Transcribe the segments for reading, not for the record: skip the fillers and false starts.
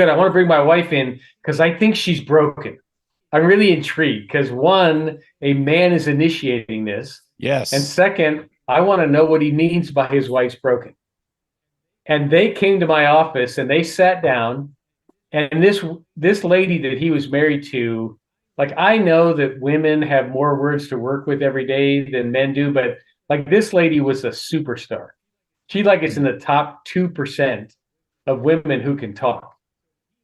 I want to bring my wife in because I think she's broken. I'm really intrigued because one, a man is initiating this. And Yes. second, I want to know what he means by his wife's broken. And they came to my office and they sat down. And this lady that he was married to, like I know that women have more words to work with every day than men do, but like this lady was a superstar. She like is in the top 2% of women who can talk.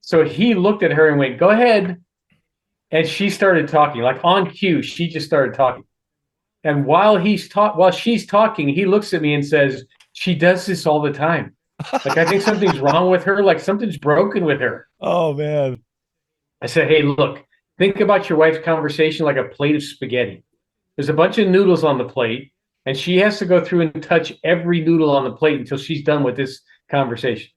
So he looked at her and went, "Go ahead." And she started talking, like on cue, she just started talking. And while she's talking, he looks at me and says, "She does this all the time. Like I think something's wrong with her, like something's broken with her." Oh man. I said, "Hey, look, think about your wife's conversation like a plate of spaghetti. There's a bunch of noodles on the plate, and she has to go through and touch every noodle on the plate until she's done with this conversation.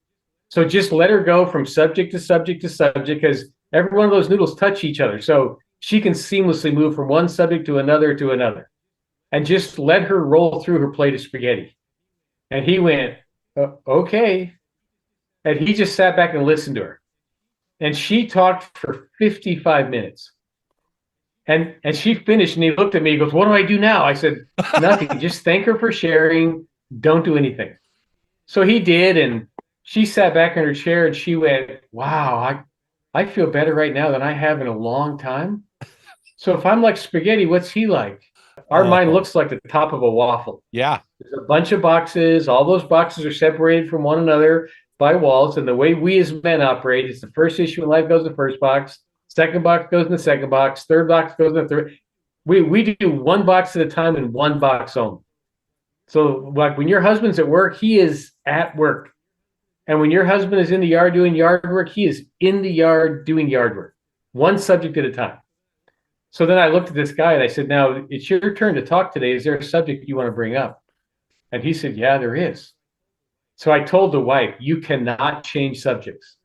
So just let her go from subject to subject to subject because every one of those noodles touch each other. So she can seamlessly move from one subject to another to another. And just let her roll through her plate of spaghetti." And he went, "Okay." And he just sat back and listened to her. And she talked for 55 minutes. And she finished and he looked at me, he goes, "What do I do now?" I said, "Nothing. Just thank her for sharing. Don't do anything." So he did, and she sat back in her chair and she went, "Wow, I feel better right now than I have in a long time. So if I'm like spaghetti, what's he like?" Our mind Oh, looks like the top of a waffle. yeah. There's a bunch of boxes. All those boxes are separated from one another by walls. And the way we as men operate is the first issue in life goes in the first box, second box goes in the second box, third box goes in the third. We do one box at a time in one box only. So like when your husband's at work, he is at work. And when your husband is in the yard doing yard work, he is in the yard doing yard work, one subject at a time. So then I looked at this guy and I said, "Now it's your turn to talk today. Is there a subject you want to bring up?" And he said, "Yeah, there is." So I told the wife, "You cannot change subjects.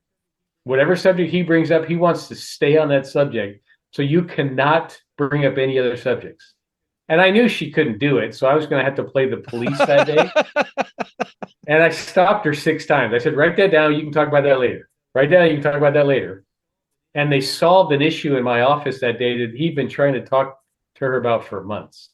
Whatever subject he brings up, he wants to stay on that subject. So you cannot bring up any other subjects." And I knew she couldn't do it. So I was going to have to play the police that day. And I stopped her 6 times. I said, "Write that down. You can talk about that later. Write down. You can talk about that later." And they solved an issue in my office that day that he'd been trying to talk to her about for months.